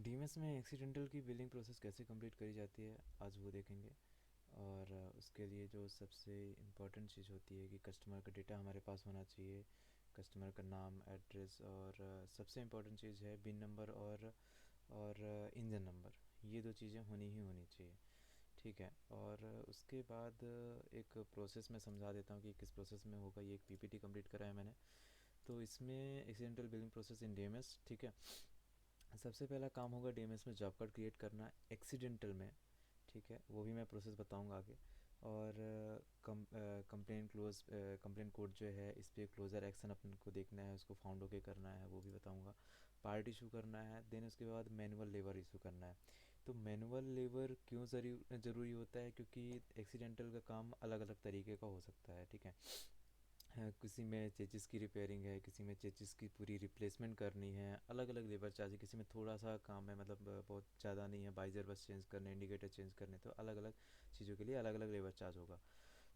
DMs में accidental की billing process कैसे कंप्लीट करी जाती है, आज वो देखेंगे। और उसके लिए जो सबसे इम्पोर्टेंट चीज़ होती है कि कस्टमर का डेटा हमारे पास होना चाहिए। कस्टमर का नाम, एड्रेस और सबसे इम्पोर्टेंट चीज़ है बिन नंबर और इंजन नंबर। ये दो चीज़ें होनी ही होनी चाहिए। ठीक है। और उसके बाद एक प्रोसेस मैं समझा देता हूँ कि किस प्रोसेस में होगा। ये एक पीपीटी कंप्लीट करा है मैंने। तो इसमें accidental billing process in DMs. ठीक है। सबसे पहला काम होगा डीएमएस में जॉब कार्ड क्रिएट करना एक्सीडेंटल में। ठीक है, वो भी मैं प्रोसेस बताऊंगा आगे। और कंप्लेन कोड जो है, इस पर क्लोज़र एक्शन अपन को देखना है, उसको फाउंड होके करना है, वो भी बताऊंगा। पार्ट इशू करना है, देन उसके बाद मैनुअल लेबर इशू करना है। तो मैनुअल लेबर क्यों ज़रूरी होता है, क्योंकि एक्सीडेंटल का काम अलग अलग तरीके का हो सकता है। ठीक है। किसी में चेचिस की रिपेयरिंग है, किसी में चेचिस की पूरी रिप्लेसमेंट करनी है, अलग अलग लेबर चार्ज है। किसी में थोड़ा सा काम है, मतलब बहुत ज़्यादा नहीं है, बाइज़र बस चेंज करने, इंडिकेटर चेंज करने। तो अलग अलग चीज़ों के लिए अलग अलग लेबर चार्ज होगा।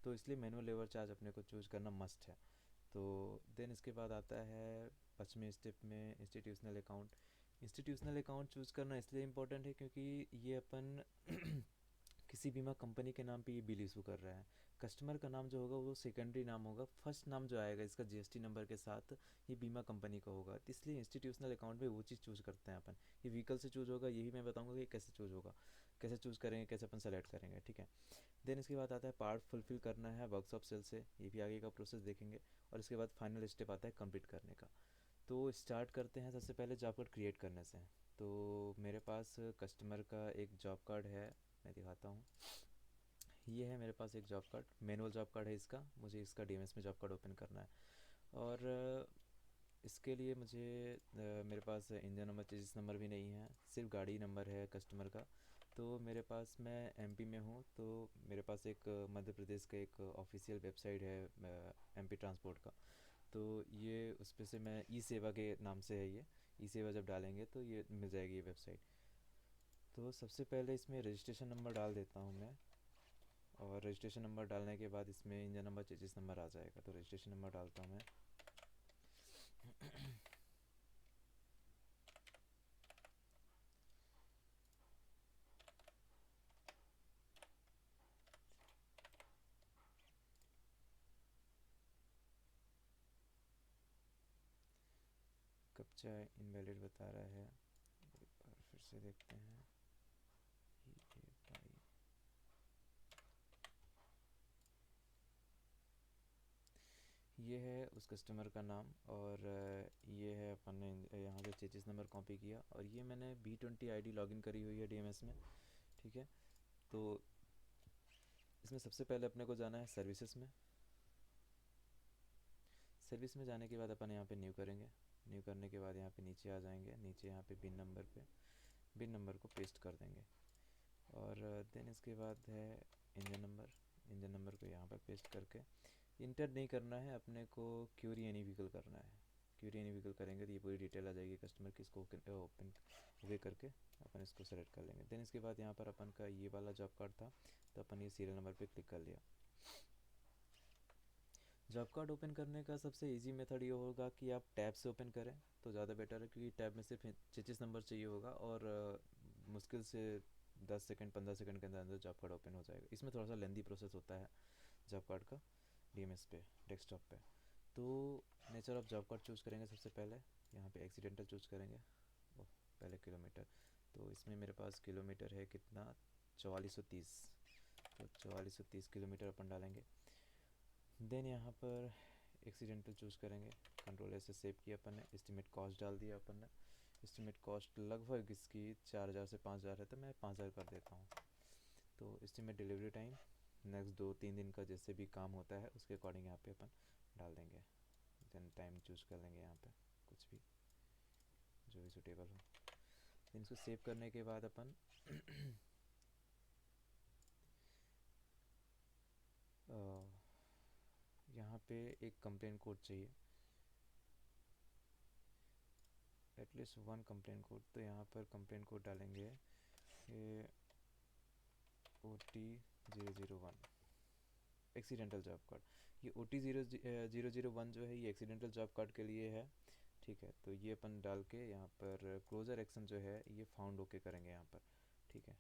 तो इसलिए मैनुअल लेबर चार्ज अपने को चूज़ करना मस्ट है। तो देन इसके बाद आता है 5वें स्टेप में institutional account. Institutional account choose करना इसलिए इम्पोर्टेंट है क्योंकि ये अपन किसी बीमा कंपनी के नाम पे ये बिल इशू कर रहा है। कस्टमर का नाम जो होगा वो सेकेंडरी नाम होगा, फर्स्ट नाम जो आएगा इसका जीएसटी नंबर के साथ ये बीमा कंपनी का होगा। तो इसलिए इंस्टीट्यूशनल अकाउंट में वो चीज़ चूज़ करते हैं अपन। ये व्हीकल से चूज़ होगा, यही मैं बताऊंगा कि कैसे चूज़ होगा, कैसे चूज़ करेंगे, कैसे अपन सेलेक्ट करेंगे। ठीक है। देन इसके बाद आता है पार्ट फुलफिल करना है वर्कशॉप सेल से, ये भी आगे का प्रोसेस देखेंगे। और इसके बाद फाइनल स्टेप आता है कंप्लीट करने का। तो स्टार्ट करते हैं सबसे पहले जॉब कार्ड क्रिएट करने से। तो मेरे पास कस्टमर का एक जॉब कार्ड है, मैं दिखाता हूँ। ये है मेरे पास एक job card, manual job card है इसका। मुझे इसका डीएमएस में जॉब कार्ड ओपन करना है। और इसके लिए मुझे मेरे पास इंजन नंबर, चेसिस नंबर भी नहीं है, सिर्फ गाड़ी नंबर है कस्टमर का। तो मेरे पास, मैं एमपी में हूँ, तो मेरे पास एक मध्य प्रदेश का एक ऑफिशियल वेबसाइट है एमपी ट्रांसपोर्ट का। तो ये उस पे से मैं ई सेवा के नाम से है, ये ई सेवा जब डालेंगे तो ये मिल जाएगी ये वेबसाइट। तो सबसे पहले इसमें रजिस्ट्रेशन नंबर डाल देता हूँ मैं। और रजिस्ट्रेशन नंबर डालने के बाद इसमें इंजन नंबर, चेसिस नंबर आ जाएगा। तो रजिस्ट्रेशन नंबर डालता हूँ मैं। कब्जा इनवैलिड बता रहा है, एक बार फिर से देखते हैं। ये भाई, ये है उस कस्टमर का नाम। और ये है अपन ने यहाँ से चेचिस नंबर कॉपी किया, और ये मैंने B20 आईडी लॉगिन करी हुई है डीएमएस में। ठीक है। तो इसमें सबसे पहले अपने को जाना है सर्विसेज में। सर्विस में जाने के बाद अपन यहाँ पे न्यू करेंगे। न्यू करने के बाद यहाँ पे नीचे आ जाएंगे, नीचे यहाँ पे बिन नंबर पे बिन नंबर को पेस्ट कर देंगे। और देन इसके बाद है इंजन नंबर। इंजन नंबर को यहाँ पर पेस्ट करके इंटर नहीं करना है अपने को, क्यूरी एनी व्हीकल करना है। क्यूरी एनी व्हीकल करेंगे तो ये पूरी डिटेल आ जाएगी कस्टमर की। इसको ओपन वे करके अपन इसको सेलेक्ट कर लेंगे। देन इसके बाद यहाँ पर अपन का ये वाला जॉब कार्ड था, तो अपन ये सीरियल नंबर पे क्लिक कर लिया। जॉब कार्ड ओपन करने का सबसे इजी मेथड ये होगा कि आप टैब से ओपन करें तो ज़्यादा बेटर है, क्योंकि टैब में सिर्फ चेचिस नंबर चाहिए होगा। और मुश्किल से 10 सेकंड 15 सेकंड के अंदर अंदर जॉब कार्ड ओपन हो जाएगा। इसमें थोड़ा सा लेंदी प्रोसेस होता है जॉब कार्ड का डीएमएस पे, डेस्कटॉप पे। तो nature of job card choose करेंगे सबसे पहले। यहाँ पे एक्सीडेंटल चूज़ करेंगे। वो पहले किलोमीटर, तो इसमें मेरे पास किलोमीटर है कितना, 4430। तो 4430 किलोमीटर अपन डालेंगे। देन यहाँ पर एक्सीडेंटल चूज़ करेंगे, कंट्रोल ऐसे सेव किया अपन ने। एस्टिमेट कॉस्ट डाल दिया अपन ने। एस्टिमेट कॉस्ट लगभग इसकी 4000 से 5000 है, तो मैं 5000 कर देता हूँ। तो एस्टिमेट डिलीवरी टाइम नेक्स्ट 2-3 दिन का जैसे भी काम होता है उसके अकॉर्डिंग यहाँ पे अपन डाल देंगे। देन टाइम चूज़ कर लेंगे यहाँ पे कुछ भी जो भी सूटेबल हो। देन इसको सेव करने के बाद अपन यहाँ पे एक कंप्लेन कोड चाहिए, एटलीस्ट वन कंप्लेन कोड। तो यहाँ पर कंप्लेन कोड डालेंगे OT001 एक्सीडेंटल जॉब कार्ड। ये OT001 जो है ये एक्सीडेंटल जॉब कार्ड के लिए है। ठीक है, तो ये अपन डाल के यहाँ पर क्लोजर एक्शन जो है ये फाउंड होके करेंगे यहाँ पर। ठीक है,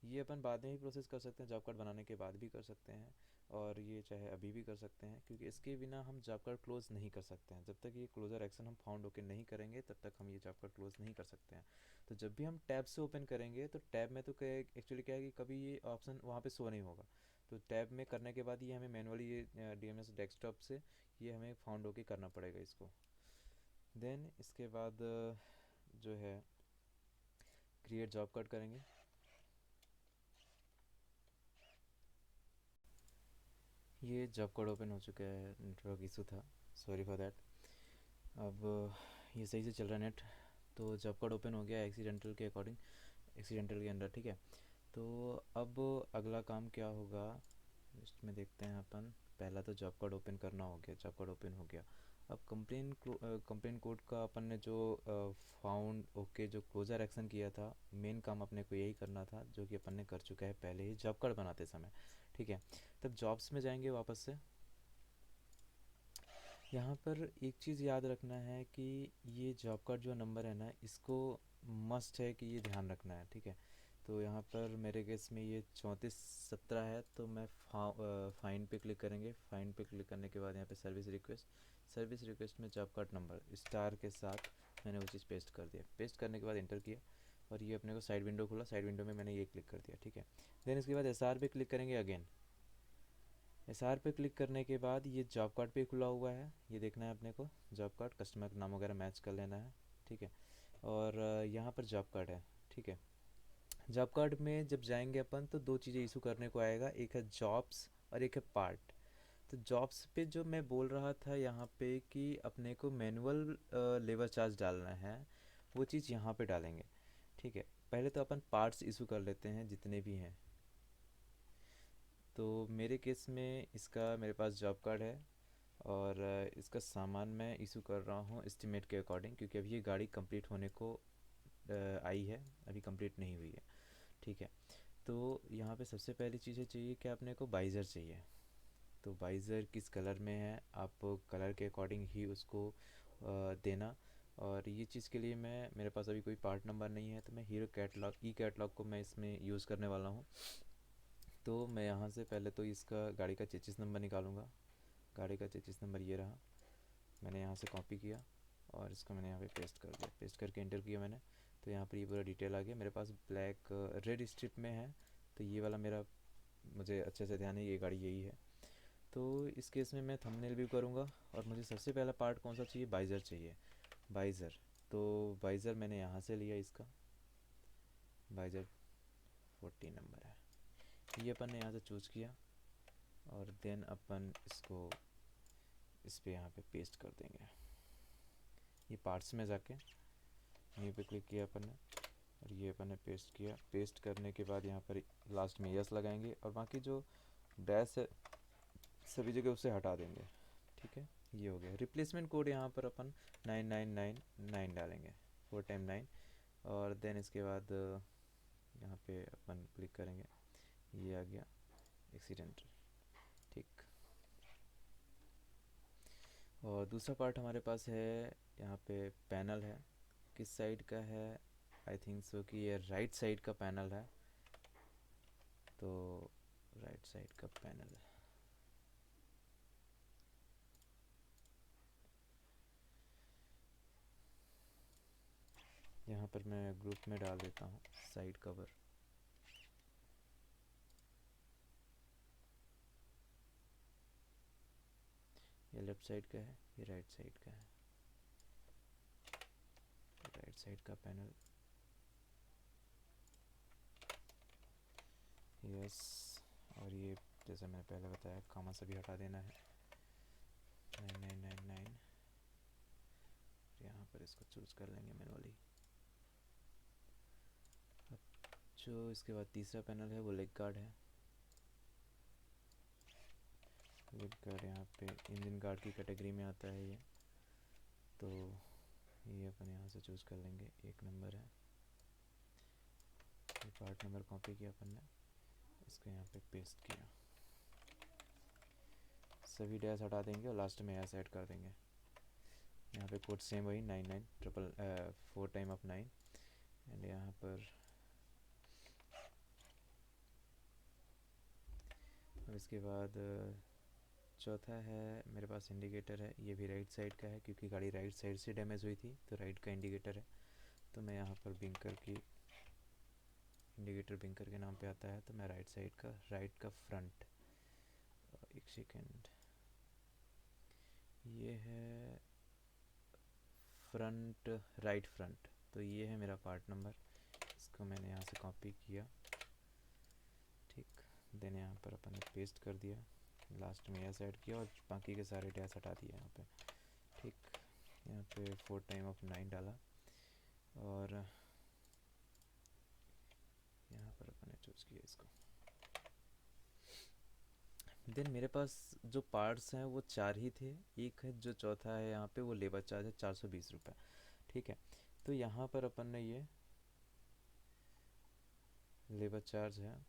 ये अपन बाद में भी प्रोसेस कर सकते हैं, जॉब कार्ड बनाने के बाद भी कर सकते हैं, और ये चाहे अभी भी कर सकते हैं, क्योंकि इसके बिना हम जॉब कार्ड क्लोज़ नहीं कर सकते हैं। जब तक ये क्लोज़र एक्शन हम फाउंड होकर नहीं करेंगे तब तक हम ये जॉब कार्ड क्लोज़ नहीं कर सकते हैं। तो जब भी हम टैब से ओपन करेंगे तो टैब में तो क्या एक्चुअली क्या है कि कभी ये ऑप्शन वहाँ पे शो नहीं होगा। तो टैब में करने के बाद ये हमें मैनुअली ये DMS डेस्कटॉप से ये हमें फाउंड होकर करना पड़ेगा इसको। देन इसके बाद जो है क्रिएट जॉब कार्ड करेंगे। ये जॉब कोड ओपन हो चुका है, नेटवर्क इशू था, सॉरी फॉर दैट। अब ये सही से चल रहा है नेट। तो जॉब कोड ओपन हो गया एक्सीडेंटल के अकॉर्डिंग, एक्सीडेंटल के अंदर। ठीक है, तो अब अगला काम क्या होगा लिस्ट में देखते हैं अपन। पहला तो जॉब कोड ओपन करना हो गया, जॉब कोड ओपन हो गया। अब कंप्लेन कोड का अपन ने जो फाउंड ओके जो क्लोजर एक्शन किया था, मेन काम अपने को यही करना था जो कि अपन ने कर चुका है पहले ही जॉब कार्ड बनाते समय। ठीक है, तब जॉब्स में जाएंगे वापस से। यहाँ पर एक चीज़ याद रखना है कि ये जॉब कार्ड जो नंबर है ना, इसको मस्ट है कि ये ध्यान रखना है। ठीक है, तो यहाँ पर मेरे केस में ये 3417 है, तो मैं फाइंड पे क्लिक करेंगे। फाइंड पे क्लिक करने के बाद यहाँ पे सर्विस रिक्वेस्ट में जॉब कार्ड नंबर स्टार के साथ मैंने वो चीज़ पेस्ट कर दिया। पेस्ट करने के बाद इंटर किया और ये अपने को साइड विंडो खुला, साइड विंडो में मैंने ये क्लिक कर दिया। ठीक है, देन इसके बाद SR पे क्लिक करेंगे अगेन। SR पे क्लिक करने के बाद ये जॉब कार्ड पे खुला हुआ है, ये देखना है अपने को। जॉब कार्ड कस्टमर का नाम वगैरह मैच कर लेना है। ठीक है, और यहाँ पर जॉब कार्ड है। ठीक है, जॉब कार्ड में जब जाएंगे अपन तो दो चीज़ें इशू करने को आएगा, एक है जॉब्स और एक है पार्ट। तो जॉब्स पे जो मैं बोल रहा था यहाँ पे कि अपने को मैनुअल लेबर चार्ज डालना है, वो चीज़ यहाँ पे डालेंगे। ठीक है, पहले तो अपन पार्ट्स इशू कर लेते हैं जितने भी हैं। तो मेरे केस में इसका मेरे पास जॉब कार्ड है, और इसका सामान मैं इशू कर रहा हूँ एस्टिमेट के अकॉर्डिंग, क्योंकि अभी ये गाड़ी कंप्लीट होने को आई है, अभी कंप्लीट नहीं हुई है। ठीक है, तो यहाँ पे सबसे पहली चीज़ें चाहिए कि अपने को बाइज़र चाहिए। तो बाइज़र किस कलर में है, आप कलर के अकॉर्डिंग ही उसको देना। और ये चीज़ के लिए मेरे पास अभी कोई पार्ट नंबर नहीं है, तो मैं हीरो कैटलॉग ई कैटलॉग को मैं इसमें यूज़ करने वाला हूँ। तो मैं यहाँ से पहले तो इसका गाड़ी का चेचिस नंबर निकालूंगा। गाड़ी का चेचिस नंबर ये रहा, मैंने यहाँ से कॉपी किया और इसको मैंने यहाँ पे पेस्ट कर दिया। पेस्ट करके इंटर किया मैंने, तो यहाँ पर ये पूरा डिटेल आ गया। मेरे पास ब्लैक रेड स्ट्रिप में है, तो ये वाला मेरा मुझे अच्छे से ध्यान है, ये गाड़ी यही है। तो इस केस में मैं थंबनेल भी करूँगा, और मुझे सबसे पहला पार्ट कौन सा चाहिए, बाइज़र चाहिए। बाइज़र, तो बाइज़र मैंने यहाँ से लिया, इसका बाइज़र 40 नंबर है, ये अपन ने यहाँ से चूज़ किया। और देन अपन इसको इस पे यहाँ पे पेस्ट कर देंगे। ये पार्ट्स में जाके यहीं पे क्लिक किया अपन ने, और ये अपन ने पेस्ट किया। पेस्ट करने के बाद यहाँ पर लास्ट में यस लगाएंगे, और बाकी जो डैश है सभी जगह उसे हटा देंगे। ठीक है, ये हो गया। रिप्लेसमेंट कोड यहाँ पर अपन 9999 डालेंगे, 4 टाइम 9। और देन इसके बाद यहाँ पे अपन क्लिक करेंगे, ये आ गया एक्सीडेंटल। ठीक, और दूसरा पार्ट हमारे पास है, यहाँ पे पैनल है, किस साइड का है, आई थिंक सो कि ये राइट साइड का पैनल है। तो राइट साइड का पैनल, यहाँ पर मैं ग्रुप में डाल देता हूँ साइड कवर। ये लेफ्ट साइड का है, ये राइट साइड का है। राइट साइड का पैनल, यस। और ये जैसे मैंने पहले बताया, कामा सभी हटा देना है, 9999। यहाँ पर इसको चूज़ कर लेंगे मैनुअली। अब जो इसके बाद तीसरा पैनल है वो लेग गार्ड है। लेग गार्ड यहाँ पे इंजन गार्ड की कैटेगरी में आता है ये, तो ये अपन यहाँ से चूज़ कर लेंगे। 1 नंबर है, ये पार्ट नंबर कॉपी किया अपन ने, इसको यहाँ पे पेस्ट किया। सभी डैश हटा देंगे और लास्ट में एस ऐड कर देंगे। यहाँ पे कोड सेम वही 4 टाइम ऑफ 9। एंड यहाँ पर अब इसके बाद चौथा है मेरे पास इंडिकेटर है, ये भी राइट साइड का है क्योंकि गाड़ी राइट साइड से डैमेज हुई थी, तो राइट का इंडिकेटर है। तो मैं यहाँ पर बिंकर की इंडिकेटर बिंकर के नाम पे आता है, तो मैं राइट साइड का राइट का फ्रंट, एक सेकेंड, ये है फ्रंट, राइट फ्रंट, तो ये है मेरा पार्ट नंबर। इसको मैंने यहाँ से कॉपी किया, ठीक, देन यहाँ पर अपन ने पेस्ट कर दिया, लास्ट में ऐसा ऐड किया और बाकी के सारे डैश हटा दिए यहाँ पे, ठीक। यहाँ पे 4 टाइम ऑफ 9 डाला और यहाँ पर अपन ने चूज़ किया इसको। देन मेरे पास जो पार्ट्स हैं वो 4 ही थे, एक है जो चौथा है यहाँ पे, वो लेबर चार्ज है 420 रुपये, ठीक है। तो यहाँ पर अपन ने ये लेबर चार्ज है,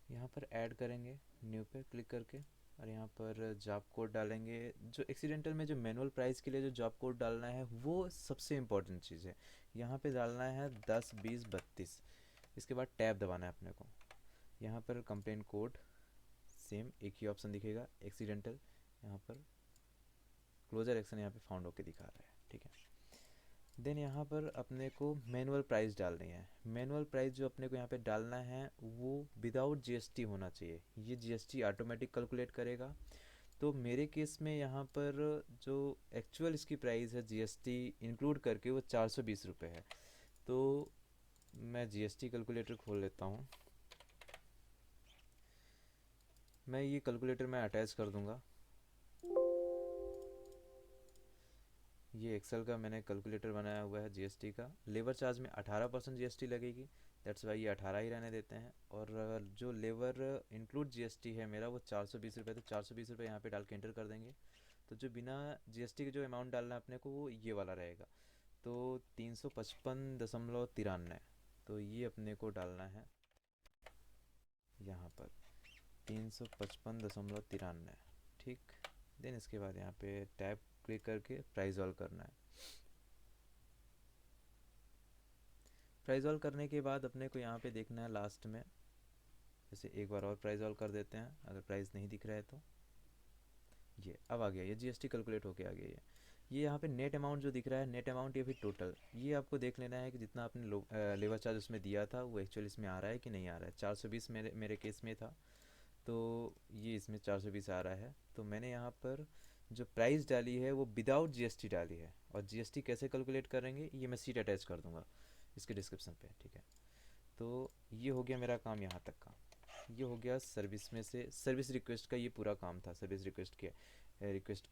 यहाँ पर ऐड करेंगे, न्यू पे क्लिक करके, और यहाँ पर जॉब कोड डालेंगे। जो एक्सीडेंटल में जो मैनुअल प्राइस के लिए जो जॉब कोड डालना है वो सबसे इम्पोर्टेंट चीज़ है। यहाँ पे डालना है 10 20 32। इसके बाद टैब दबाना है अपने को। यहाँ पर कंप्लेन कोड सेम एक ही ऑप्शन दिखेगा, एक्सीडेंटल, यहाँ पर क्लोजर एक्शन यहाँ पे फाउंड होके दिखा रहा है, ठीक है। देन यहाँ पर अपने को मैनुअल प्राइस डालनी है। मैनुअल प्राइस जो अपने को यहाँ पे डालना है वो विदाउट जीएसटी होना चाहिए, ये जीएसटी ऑटोमेटिक कैलकुलेट करेगा। तो मेरे केस में यहाँ पर जो एक्चुअल इसकी प्राइस है जीएसटी इंक्लूड करके वो 420 रुपये है। तो मैं जीएसटी कैलकुलेटर खोल लेता हूँ, मैं ये कैलकुलेटर मैं अटैच कर दूँगा। ये एक्सेल का मैंने कैलकुलेटर बनाया हुआ है जीएसटी का। लेबर चार्ज में 18% जीएसटी लगेगी, दैट्स वाई ये 18 ही रहने देते हैं। और जो लेबर इंक्लूड जीएसटी है मेरा वो 420 रुपये, तो 420 रुपये यहाँ पे डाल के एंटर कर देंगे। तो जो बिना जीएसटी के जो अमाउंट डालना है अपने को वो ये वाला रहेगा, तो 355.93। तो ये अपने को डालना है यहाँ पर 355.93, ठीक। देन इसके बाद यहाँ पे टैब क्लिक करके प्राइस ऑल करना है। प्राइस ऑल करने के बाद अपने को यहाँ पे देखना है लास्ट में, जैसे एक बार और प्राइस ऑल कर देते हैं, अगर प्राइस नहीं दिख रहा है तो ये अब आ गया, ये जीएसटी कैलकुलेट होके आ गया। ये यहाँ पे नेट अमाउंट जो दिख रहा है, नेट अमाउंट या फिर टोटल, ये आपको देख लेना है कि जितना आपने लेबर चार्ज उसमें दिया था वो एक्चुअली इसमें आ रहा है कि नहीं आ रहा है। 420 मेरे केस में था, तो ये इसमें 420 आ रहा है। तो मैंने यहाँ पर जो प्राइस डाली है वो विदाउट जीएसटी डाली है, और जीएसटी कैसे कैलकुलेट करेंगे ये मैं सीट अटैच कर दूंगा इसके डिस्क्रिप्शन पे, ठीक है। तो ये हो गया मेरा काम यहाँ तक का। ये हो गया सर्विस में से, सर्विस रिक्वेस्ट का ये पूरा काम था, सर्विस रिक्वेस्ट के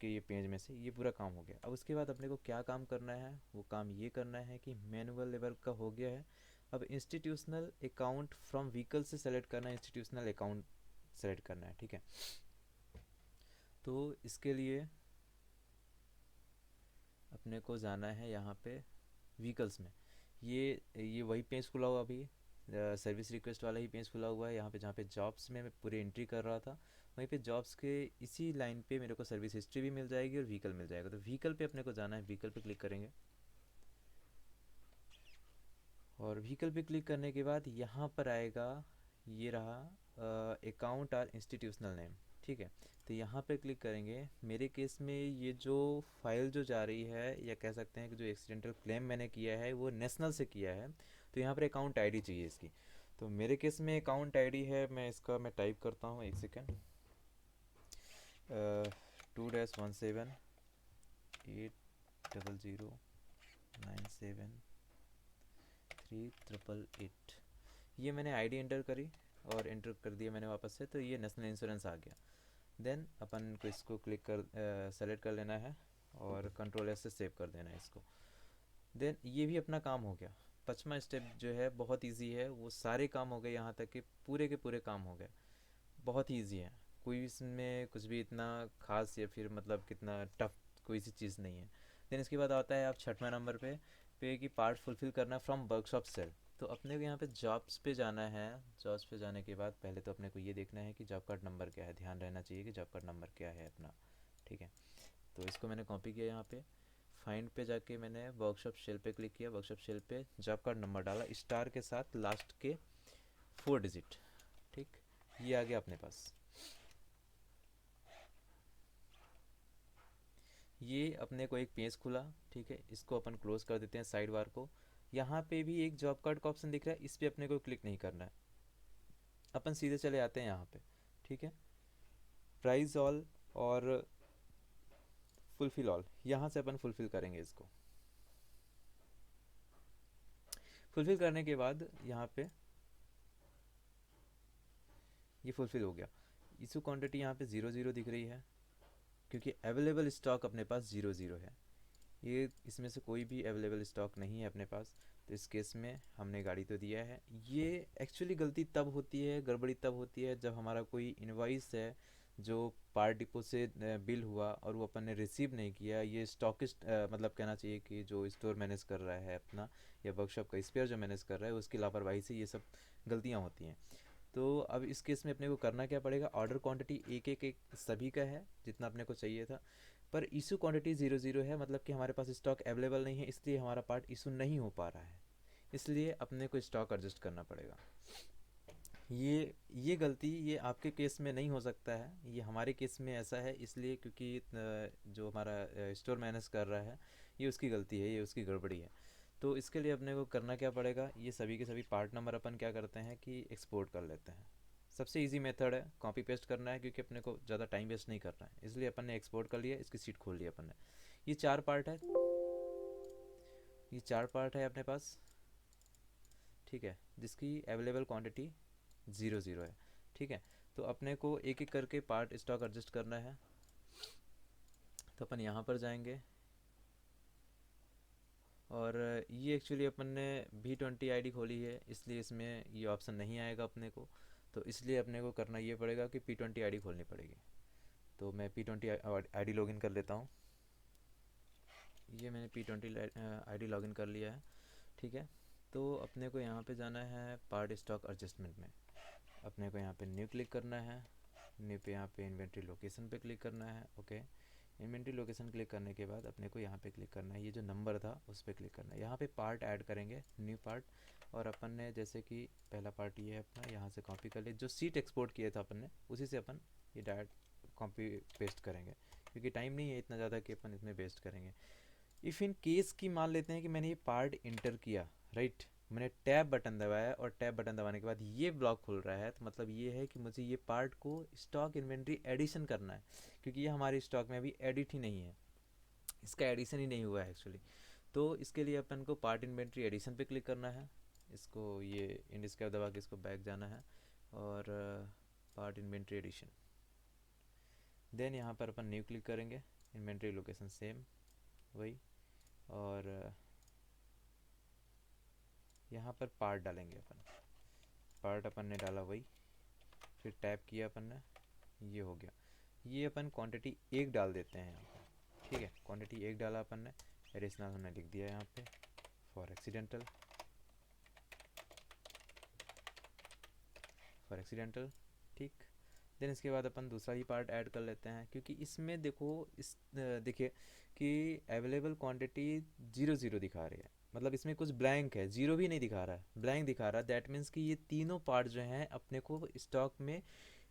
ये पेज में से ये पूरा काम हो गया। अब उसके बाद अपने को क्या काम करना है, वो काम ये करना है कि मैनुअल लेवल का हो गया है। अब इंस्टीट्यूशनल अकाउंट फ्रॉम व्हीकल से सेलेक्ट करना है, इंस्टीट्यूशनल अकाउंट सेलेक्ट करना है, ठीक है। तो इसके लिए अपने को जाना है यहाँ पे व्हीकल्स में। ये वही पेज खुला हुआ अभी, सर्विस रिक्वेस्ट वाला ही पेज खुला हुआ है यहाँ पे, जहाँ पे जॉब्स में मैं पूरी एंट्री कर रहा था। वहीं पे जॉब्स के इसी लाइन पे मेरे को सर्विस हिस्ट्री भी मिल जाएगी और व्हीकल मिल जाएगा। तो व्हीकल पे अपने को जाना है, व्हीकल पे क्लिक करेंगे, और व्हीकल पे क्लिक करने के बाद यहाँ पर आएगा, ये रहा अकाउंट और इंस्टीट्यूशनल नेम, ठीक है। तो यहाँ पे क्लिक करेंगे। मेरे केस में ये जो फाइल जो जा रही है, या कह सकते हैं कि जो एक्सीडेंटल क्लेम मैंने किया है वो नेशनल से किया है, तो यहाँ पर अकाउंट आईडी चाहिए इसकी। तो मेरे केस में अकाउंट आईडी है, मैं टाइप करता हूँ, एक सेकेंड, 2-17-800-97-3888। ये मैंने आईडी एंटर करी और एंटर कर दिया मैंने वापस से, तो ये नेशनल इंश्योरेंस आ गया। देन अपन को इसको क्लिक कर सेलेक्ट कर लेना है और कंट्रोल एस से सेव कर देना है इसको। देन ये भी अपना काम हो गया। 5वां स्टेप जो है बहुत इजी है, वो सारे काम हो गए, यहाँ तक कि पूरे के पूरे काम हो गए, बहुत ही ईजी है। कोई इसमें कुछ भी इतना खास या फिर मतलब कितना टफ कोई सी चीज़ नहीं है। देन इसके बाद आता है आप 6वां नंबर पे, पे कि पार्ट फुलफिल करना फ्रॉम वर्कशॉप सेल। तो अपने को यहाँ पे जॉब्स पे जाना है। जॉब्स पे जाने के बाद पहले तो अपने को ये देखना है कि जॉब कार्ड नंबर क्या है, ध्यान रहना चाहिए कि जॉब कार्ड नंबर क्या है अपना। ठीक है, तो इसको मैंने कॉपी किया यहाँ पे। फाइंड पे जाके मैंने वर्कशॉप शेल पे क्लिक किया, वर्कशॉप शेल पे जॉब कार्ड नंबर डाला स्टार के साथ लास्ट के 4 डिजिट। ठीक, ये आ गया अपने पास। ये अपने को एक पेज खुला। ठीक है, इसको अपन क्लोज कर देते हैं साइड बार को। यहाँ पे भी एक जॉब कार्ड का ऑप्शन दिख रहा है, इस पर अपने को क्लिक नहीं करना है, अपन सीधे चले आते हैं यहाँ पे। ठीक है, प्राइस ऑल और फुलफिल ऑल, यहाँ से अपन फुलफिल करेंगे इसको। फुलफिल करने के बाद यहाँ पे ये फुलफिल हो गया। इशू क्वांटिटी यहाँ पे 0 0 दिख रही है क्योंकि अवेलेबल स्टॉक अपने पास 0 0 है। ये इसमें से कोई भी अवेलेबल स्टॉक नहीं है अपने पास। तो इस केस में हमने गाड़ी तो दिया है। ये एक्चुअली गलती तब होती है, गड़बड़ी तब होती है जब हमारा कोई इनवॉइस है जो पार्ट डिपो से बिल हुआ और वो अपन ने रिसीव नहीं किया। ये स्टॉकिस्ट मतलब कहना चाहिए कि जो स्टोर मैनेज कर रहा है अपना, या वर्कशॉप का स्पेयर जो मैनेज कर रहा है, उसकी लापरवाही से ये सब गलतियाँ होती हैं। तो अब इस केस में अपने को करना क्या पड़ेगा, ऑर्डर क्वांटिटी एक एक एक सभी का है जितना अपने को चाहिए था, पर इशू क्वांटिटी 0 0 है, मतलब कि हमारे पास स्टॉक अवेलेबल नहीं है, इसलिए हमारा पार्ट इशू नहीं हो पा रहा है। इसलिए अपने को स्टॉक एडजस्ट करना पड़ेगा। ये गलती ये आपके केस में नहीं हो सकता है, ये हमारे केस में ऐसा है इसलिए क्योंकि जो हमारा स्टोर मैनेज कर रहा है ये उसकी गलती है, ये उसकी गड़बड़ी है। तो इसके लिए अपने को करना क्या पड़ेगा, ये सभी के सभी पार्ट नंबर अपन क्या करते हैं कि एक्सपोर्ट कर लेते हैं। सबसे इजी मेथड है कॉपी पेस्ट करना है, क्योंकि अपने को ज़्यादा टाइम वेस्ट नहीं करना है, इसलिए अपन ने एक्सपोर्ट कर लिया, इसकी सीट खोल ली अपन ने। ये 4 पार्ट है, ये 4 पार्ट है अपने पास। ठीक है, जिसकी अवेलेबल क्वांटिटी 0 0 है। ठीक है, तो अपने को एक एक करके पार्ट स्टॉक एडजस्ट करना है। तो अपन यहाँ पर जाएंगे और ये एक्चुअली अपन ने V20 ID खोली है, इसलिए इसमें ये ऑप्शन नहीं आएगा अपने को। तो इसलिए अपने को करना ये पड़ेगा कि P20 ID खोलनी पड़ेगी। तो मैं P20 ID लॉगिन कर लेता हूँ। ये मैंने P20 ID लॉगिन कर लिया है। ठीक है, तो अपने को यहाँ पे जाना है पार्ट स्टॉक एडजस्टमेंट में। अपने को यहाँ पे न्यू क्लिक करना है। न्यू पे यहाँ पे इन्वेंट्री लोकेशन पे क्लिक करना है। ओके, इन्वेंट्री लोकेशन क्लिक करने के बाद अपने को यहाँ पे क्लिक करना है, ये जो नंबर था उस पर क्लिक करना है। यहाँ पे पार्ट ऐड करेंगे, न्यू पार्ट। और अपन ने जैसे कि पहला पार्ट ये है अपना, यहाँ से कॉपी कर ले, जो सीट एक्सपोर्ट किया था अपन ने उसी से अपन ये डायरेक्ट कॉपी पेस्ट करेंगे, क्योंकि टाइम नहीं है इतना ज़्यादा कि अपन इसमें पेस्ट करेंगे। इफ़ इन केस की मान लेते हैं कि मैंने ये पार्ट इंटर किया, राइट, मैंने टैब बटन दबाया और टैब बटन दबाने के बाद ये ब्लॉक खुल रहा है, तो मतलब ये है कि मुझे ये पार्ट को स्टॉक इन्वेंट्री एडिशन करना है, क्योंकि ये हमारे स्टॉक में अभी एडिट ही नहीं है, इसका एडिशन ही नहीं हुआ है एक्चुअली। तो इसके लिए अपन को पार्ट इन्वेंट्री एडिशन पे क्लिक करना है। इसको ये इंडिस कैप दबा के इसको बैक जाना है और पार्ट इन्वेंट्री एडिशन। देन यहाँ पर अपन न्यू क्लिक करेंगे, इन्वेंट्री लोकेशन सेम वही, और यहाँ पर पार्ट डालेंगे अपन। पार्ट अपन ने डाला वही, फिर टैप किया अपन ने, ये हो गया। ये अपन क्वांटिटी 1 डाल देते हैं यहाँ पर। ठीक है, क्वांटिटी 1 डाला अपन ने, एडिशनल हमने लिख दिया यहाँ पे फॉर एक्सीडेंटल, फॉर एक्सीडेंटल। ठीक, देन इसके बाद अपन दूसरा ही पार्ट ऐड कर लेते हैं, क्योंकि इसमें देखो देखिए कि अवेलेबल क्वांटिटी 0 0 दिखा रही है, मतलब इसमें कुछ ब्लैंक है, जीरो भी नहीं दिखा रहा है, ब्लैंक दिखा रहा है। दैट मीन्स कि ये तीनों पार्ट जो हैं अपने को स्टॉक में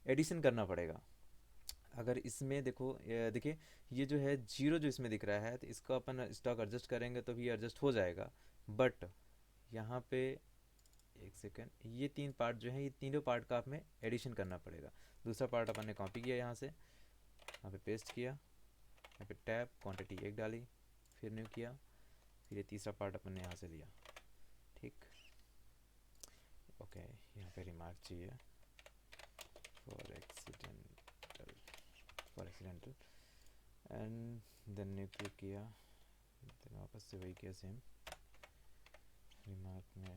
एडिशन करना पड़ेगा। अगर इसमें देखो देखिए ये जो है 0 जो इसमें दिख रहा है, तो इसको अपन स्टॉक एडजस्ट करेंगे तो भी एडजस्ट हो जाएगा। बट यहाँ पे एक सेकेंड, ये 3 पार्ट जो है, ये तीनों पार्ट का हमें एडिशन करना पड़ेगा। दूसरा पार्ट अपन ने कॉपी किया यहाँ से, यहाँ पे पेस्ट किया, यहाँ पे टैब क्वांटिटी 1 डाली, फिर न्यू किया, फिर ये तीसरा पार्ट अपन ने यहाँ से लिया। ठीक, ओके, यहाँ पे रिमार्क चाहिए for accidental, for accidental, and then new click किया, देन वापस से वही किया सेम, रिमार्क में।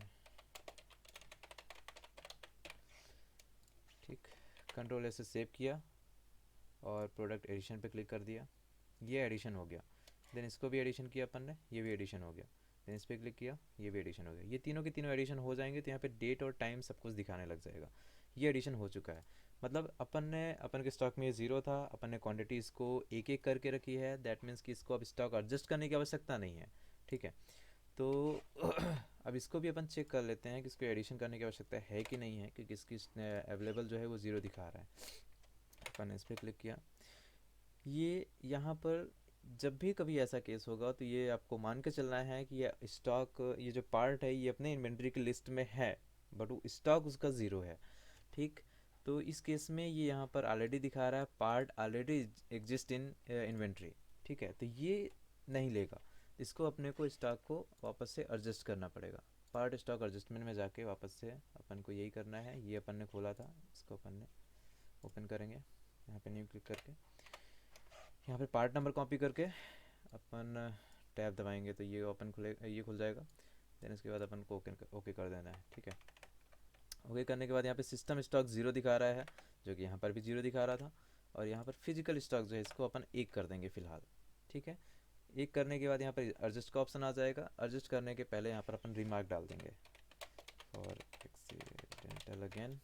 ठीक, कंट्रोल ऐसे सेव किया और प्रोडक्ट एडिशन पे क्लिक कर दिया, ये एडिशन हो गया। देन इसको भी एडिशन किया अपन ने, ये भी एडिशन हो गया। देन इस पर क्लिक किया, ये भी एडिशन हो गया। ये तीनों के तीनों एडिशन हो जाएंगे तो यहाँ पे डेट और टाइम सब कुछ दिखाने लग जाएगा। ये एडिशन हो चुका है। मतलब अपन के स्टॉक में ये ज़ीरो था, अपन ने क्वांटिटी इसको एक एक करके रखी है, दैट मीन्स कि इसको अब स्टॉक एडजस्ट करने की आवश्यकता नहीं है। ठीक है, तो अब इसको भी अपन चेक कर लेते हैं कि इसको एडिशन करने की आवश्यकता है कि नहीं है, क्योंकि इसकी अवेलेबल जो है वो ज़ीरो दिखा रहा है। अपन इस पर क्लिक किया, ये यहाँ पर जब भी कभी ऐसा केस होगा तो ये आपको मान के चलना है कि ये स्टॉक, ये जो पार्ट है ये अपने इन्वेंट्री की लिस्ट में है, बट वो स्टॉक उसका ज़ीरो है। ठीक, तो इस केस में ये यहाँ पर ऑलरेडी दिखा रहा है part already exist in inventory. ठीक है, तो ये नहीं लेगा, इसको अपने को स्टॉक को वापस से एडजस्ट करना पड़ेगा। पार्ट स्टॉक एडजस्टमेंट में जाके वापस से अपन को यही करना है। ये अपन ने खोला था, इसको अपन ने ओपन करेंगे, यहाँ पे न्यू क्लिक करके यहाँ पे पार्ट नंबर कॉपी करके अपन टैब दबाएंगे तो ये ओपन खुले, ये खुल जाएगा। देन इसके बाद अपन को ओके कर देना है। ठीक है, ओके करने के बाद यहाँ पे सिस्टम स्टॉक ज़ीरो दिखा रहा है, जो कि यहाँ पर भी ज़ीरो दिखा रहा था। और यहाँ पर फिजिकल स्टॉक जो है इसको अपन एक कर देंगे फ़िलहाल। ठीक है, एक करने के बाद यहाँ पर एडजस्ट का ऑप्शन आ जाएगा। एडजस्ट करने के पहले यहाँ पर अपन रिमार्क डाल देंगे फॉर एक्सीडेंटल अगेन।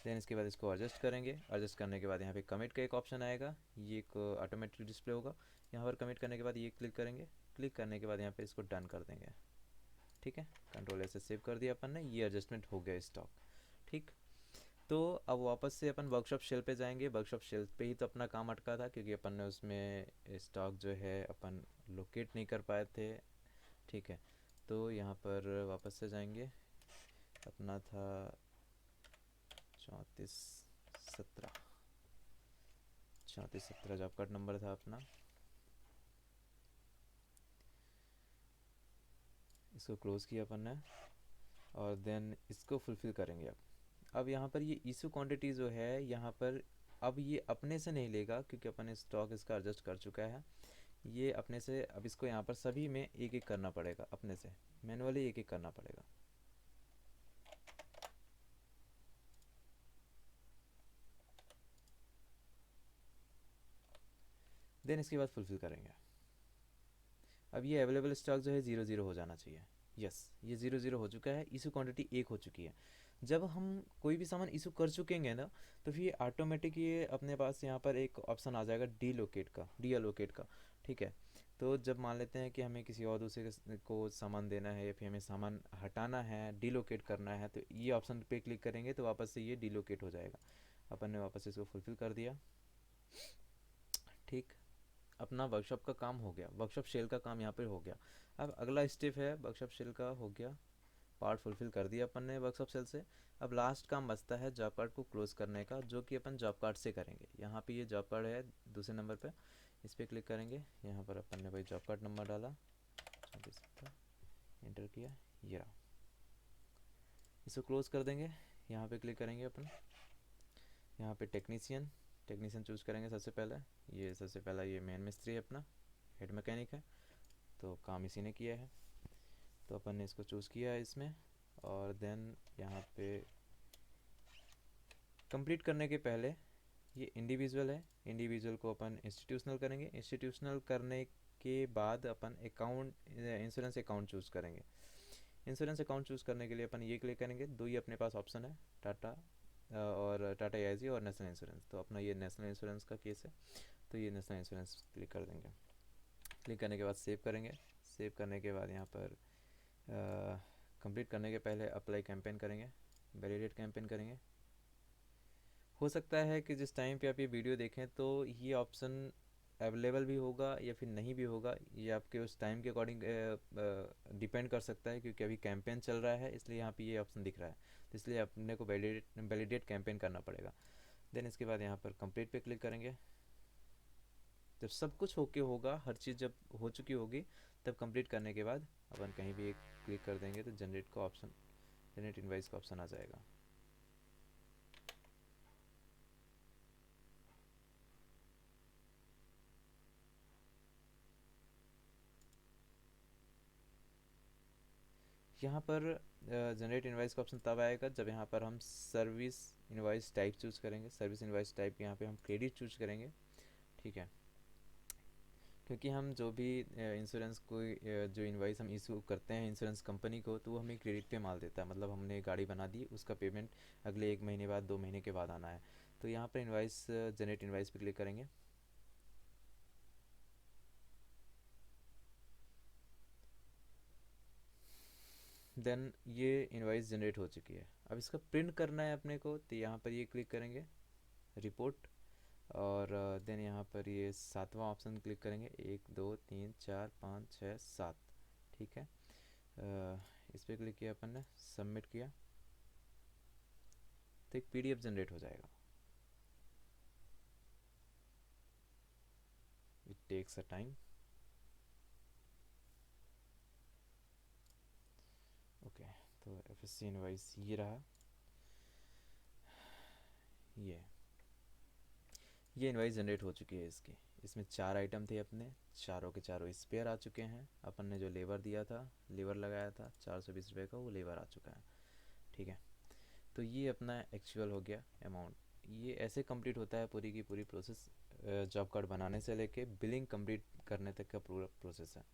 देन इसके बाद इसको एडजस्ट करेंगे। एडजस्ट करने के बाद यहाँ पे कमिट का एक ऑप्शन आएगा, ये एक ऑटोमेटिक डिस्प्ले होगा। यहाँ पर कमिट करने के बाद ये क्लिक करेंगे। क्लिक करने के बाद यहाँ पे इसको डन कर देंगे। ठीक है, कंट्रोल ऐसे सेव कर दिया अपन ने, ये एडजस्टमेंट हो गया स्टॉक। ठीक, तो अब वापस से अपन वर्कशॉप शेल पे जाएंगे। वर्कशॉप शेल पे ही तो अपना काम अटका था, क्योंकि अपन ने उसमें स्टॉक जो है अपन लोकेट नहीं कर पाए थे। ठीक है, तो यहाँ पर वापस से जाएंगे। अपना था 3417, 3417 जॉब कार्ड नंबर था अपना। इसको क्लोज़ किया अपन ने और देन इसको फुलफ़िल करेंगे। अब यहाँ पर ये इशू क्वांटिटी जो है यहाँ पर अब ये अपने से नहीं लेगा, क्योंकि अपन स्टॉक इसका एडजस्ट कर चुका है। ये अपने से अब इसको यहाँ पर सभी में एक एक करना पड़ेगा, अपने से मैनुअली एक एक करना पड़ेगा। देन इसके बाद फुलफ़िल करेंगे। अब ये अवेलेबल स्टॉक जो है ज़ीरो ज़ीरो हो जाना चाहिए। यस, ये ज़ीरो ज़ीरो हो चुका है, इशू क्वांटिटी एक हो चुकी है। जब हम कोई भी सामान इशू कर चुकेंगे ना, तो फिर ऑटोमेटिक ये अपने पास यहाँ पर एक ऑप्शन आ जाएगा डी अलोकेट का। ठीक है, तो जब मान लेते हैं कि हमें किसी और दूसरे को सामान देना है या फिर हमें सामान हटाना है, डीलोकेट करना है, तो ये ऑप्शन पे क्लिक करेंगे तो वापस से ये डीलोकेट हो जाएगा। अपन ने वापस इसको फुलफ़िल कर दिया। ठीक, अपना वर्कशॉप का काम हो गया, वर्कशॉप शेल का काम यहाँ पे हो गया। अब अगला स्टेप है वर्कशॉप शेल का, हो गया पार्ट फुलफिल कर दिया अपन ने वर्कशॉप सेल से। अब लास्ट काम बचता है जॉब कार्ड को क्लोज करने का, जो कि अपन जॉब कार्ड से करेंगे। यहाँ पे ये जॉब कार्ड है दूसरे नंबर पे, इस पर क्लिक करेंगे। यहाँ पर अपन ने भाई जॉब कार्ड नंबर डाला, एंटर किया, ये रहा। इसको क्लोज कर देंगे। यहाँ पे क्लिक करेंगे अपन, यहाँ पे टेक्नीशियन चूज़ करेंगे सबसे पहले। ये सबसे पहला ये मेन मिस्त्री है अपना, हेड मैकेनिक है, तो काम इसी ने किया है, तो अपन ने इसको चूज़ किया है इसमें। और देन यहाँ पे कंप्लीट करने के पहले ये इंडिविजुअल है, इंडिविजुअल को अपन इंस्टीट्यूशनल करेंगे। इंस्टीट्यूशनल करने के बाद अपन अकाउंट इंश्योरेंस अकाउंट चूज़ करेंगे। इंश्योरेंस अकाउंट चूज़ करने के लिए अपन ये क्लिक करेंगे। दो ही अपने पास ऑप्शन है, टाटा और टाटा एआईजी और नेशनल इंश्योरेंस। तो अपना ये नेशनल इंश्योरेंस का केस है, तो ये नेशनल इंश्योरेंस क्लिक कर देंगे। क्लिक करने के बाद सेव करेंगे। सेव करने के बाद यहाँ पर कंप्लीट करने के पहले अप्लाई कैंपेन करेंगे, वैलिडेट कैंपेन करेंगे। हो सकता है कि जिस टाइम पे आप ये वीडियो देखें तो ये ऑप्शन अवेलेबल भी होगा या फिर नहीं भी होगा, ये आपके उस टाइम के अकॉर्डिंग डिपेंड कर सकता है, क्योंकि अभी कैंपेन चल रहा है इसलिए यहाँ पे ये ऑप्शन दिख रहा है। तो इसलिए अपने को वैलिडेट कैंपेन करना पड़ेगा। देन इसके बाद यहाँ पर कंप्लीट पे क्लिक करेंगे। जब सब कुछ ओके होगा, हर चीज़ जब हो चुकी होगी, तब कंप्लीट करने के बाद अपन कहीं भी एक क्लिक कर देंगे तो जनरेट इनवाइस का ऑप्शन आ जाएगा। यहाँ पर जनरेट इनवाइस का ऑप्शन तब आएगा जब यहाँ पर हम सर्विस इनवाइस टाइप चूज़ करेंगे। सर्विस इनवाइस टाइप यहाँ पे हम क्रेडिट चूज़ करेंगे। ठीक है, क्योंकि हम जो भी इंश्योरेंस कोई जो इनवाइस हम इशू करते हैं इंश्योरेंस कंपनी को, तो वो हमें क्रेडिट पे माल देता है, मतलब हमने गाड़ी बना दी, उसका पेमेंट अगले 1 महीने बाद 2 महीने के बाद आना है। तो यहाँ पर इनवाइस, जनरेट इनवाइस पे क्लिक करेंगे। देन ये इनवाइस जनरेट हो चुकी है। अब इसका प्रिंट करना है अपने को, तो यहाँ पर ये क्लिक करेंगे, रिपोर्ट, और देन यहाँ पर ये सातवां ऑप्शन क्लिक करेंगे, 1 2 3 4 5 6 7। ठीक है, इस पर क्लिक किया अपन ने, सबमिट किया, तो एक पीडीएफ जनरेट हो जाएगा। It takes a time. Okay, तो एफएससी इनवाइस ये रहा। ये ये इनवाइस जनरेट हो चुकी है इसकी। इसमें 4 आइटम थे अपने, चारों के चारों स्पेयर आ चुके हैं। अपन ने जो लेबर दिया था, लेबर लगाया था 420 रुपये का, वो लेबर आ चुका है। ठीक है, तो ये अपना एक्चुअल हो गया अमाउंट। ये ऐसे कंप्लीट होता है पूरी की पूरी प्रोसेस, जॉब कार्ड बनाने से लेके बिलिंग कंप्लीट करने तक का पूरा प्रोसेस है।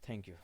Thank you.